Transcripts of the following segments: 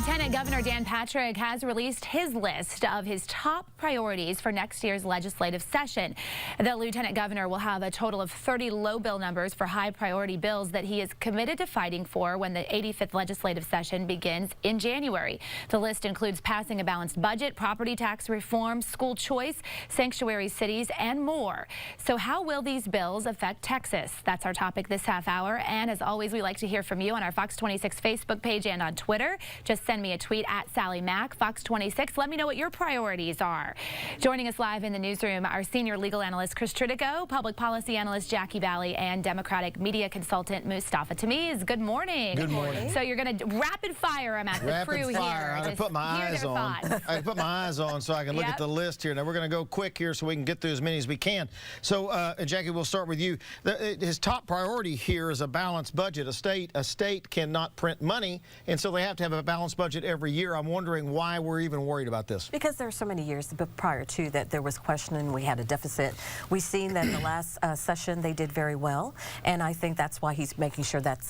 Lieutenant Governor Dan Patrick has released his list of his top priorities for next year's legislative session. The Lieutenant Governor will have a total of 30 low bill numbers for high priority bills that he is committed to fighting for when the 85th legislative session begins in January. The list includes passing a balanced budget, property tax reform, school choice, sanctuary cities, and more. So how will these bills affect Texas? That's our topic this half hour. And as always, we like to hear from you on our Fox 26 Facebook page and on Twitter. Just send me a tweet at Sally Mack, Fox 26. Let me know what your priorities are. Joining us live in the newsroom, our senior legal analyst, Chris Tridico, public policy analyst, Jackie Valley, and Democratic media consultant, Mustafa Tamiz. Good morning. Good morning. So you're going to rapid fire them at the crew here. I had to put my eyes on. I had to put my eyes on so I can look at the list here. Now we're going to go quick here so we can get through as many as we can. So, Jackie, we'll start with you. His top priority here is a balanced budget. A state cannot print money, and so they have to have a balanced budget every year. I'm wondering why we're even worried about this. Because there are so many years prior to that there was questioning, we had a deficit. We've seen that the last session they did very well, and I think that's why he's making sure that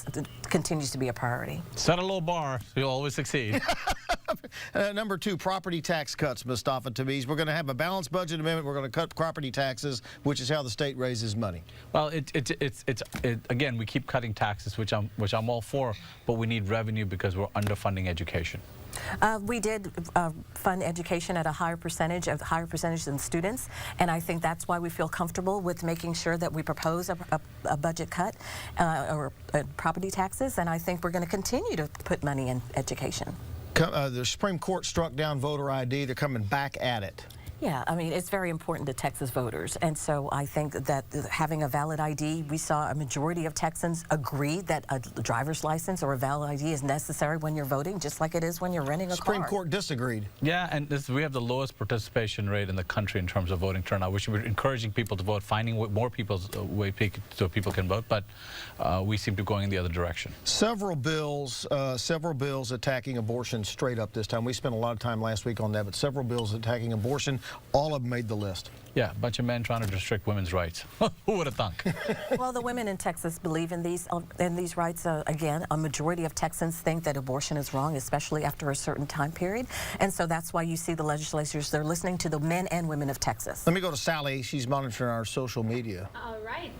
continues to be a priority. Set a low bar, so you'll always succeed. Number two, property tax cuts, Mustafa Tamiz. We're going to have a balanced budget amendment. We're going to cut property taxes, which is how the state raises money. Well, again, we keep cutting taxes, which I'm all for, but we need revenue because we're underfunding education. We did fund education at a higher percentage than students, and I think that's why we feel comfortable with making sure that we propose a budget cut or property taxes, and I think we're going to continue to put money in education. The Supreme Court struck down voter ID. They're coming back at it. Yeah, I mean, it's very important to Texas voters, and so I think that having a valid ID, we saw a majority of Texans agree that a driver's license or a valid ID is necessary when you're voting, just like it is when you're renting a car. Supreme Court disagreed. Yeah, and we have the lowest participation rate in the country in terms of voting turnout. We should be encouraging people to vote, finding more people's way so people can vote, but we seem to be going in the other direction. Several bills attacking abortion straight up this time. We spent a lot of time last week on that, but several bills attacking abortion. All of them made the list. Yeah, a bunch of men trying to restrict women's rights. Who would have thunk? Well, the women in Texas believe in these rights. Again, a majority of Texans think that abortion is wrong, especially after a certain time period. And so that's why you see the legislators, they're listening to the men and women of Texas. Let me go to Sally. She's monitoring our social media. All right.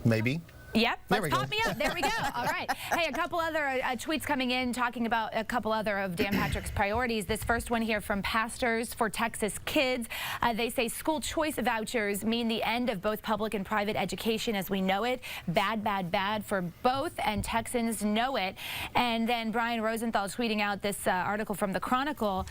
Maybe. Yep, let's pop me up. There we go. All right. Hey, a couple other tweets coming in talking about a couple other of Dan Patrick's priorities. This first one here from Pastors for Texas Kids. They say school choice vouchers mean the end of both public and private education as we know it. Bad, bad, bad for both, and Texans know it. And then Brian Rosenthal tweeting out this article from the Chronicle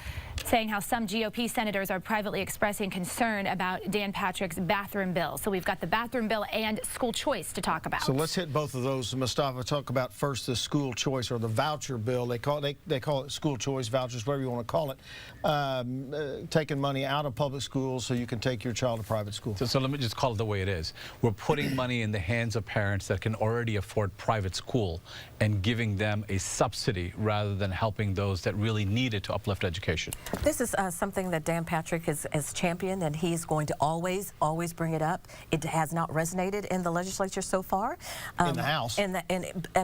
saying how some GOP senators are privately expressing concern about Dan Patrick's bathroom bill. So we've got the bathroom bill and school choice to talk about. So let's hit both of those, Mustafa. Talk about first the school choice or the voucher bill. They call it school choice, vouchers, whatever you want to call it. Taking money out of public schools so you can take your child to private school. So let me just call it the way it is. We're putting money in the hands of parents that can already afford private school and giving them a subsidy rather than helping those that really need it to uplift education. This is something that Dan Patrick has championed, and he's going to always bring it up. It has not resonated in the legislature so far. In the House.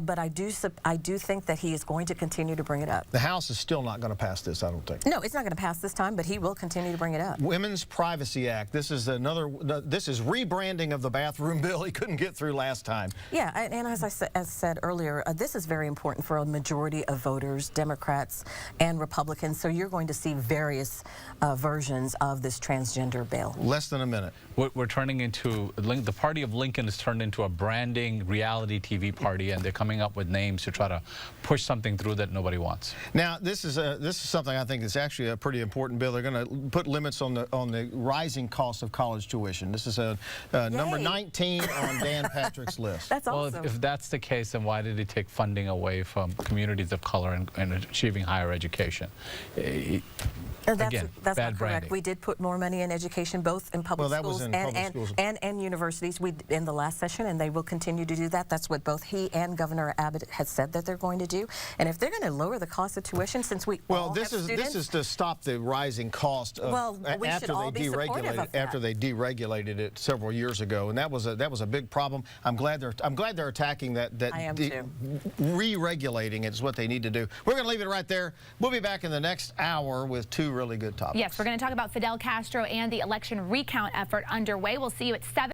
But I do think that he is going to continue to bring it up. The House is still not going to pass this, I don't think. No, it's not going to pass this time, but he will continue to bring it up. Women's Privacy Act. This is this is rebranding of the bathroom bill he couldn't get through last time. Yeah, and as I said earlier, this is very important for a majority of voters, Democrats and Republicans. So you're going to see various versions of this transgender bill. Less than a minute. We're turning into, the party of Lincoln has turned into a branding reality TV party, and they're coming up with names to try to push something through that nobody wants. Now, this is something I think is actually a pretty important bill. They're going to put limits on the rising cost of college tuition. This is number 19 on Dan Patrick's list. That's awesome. Well, if that's the case, then why did he take funding away from communities of color and achieving higher education? Again, that's bad not correct. branding. We did put more money in education, both in public schools and universities in the last session, and they will continue continue to do that. That's what both he and Governor Abbott has said that they're going to do. And if they're going to lower the cost of tuition, since we all have students, this is to stop the rising cost of, we should all be supportive of that. after they deregulated it several years ago, and that was a big problem. I'm glad they're attacking that. I am too. Re-regulating it is what they need to do. We're going to leave it right there. We'll be back in the next hour with two really good topics. Yes, we're going to talk about Fidel Castro and the election recount effort underway. We'll see you at 7.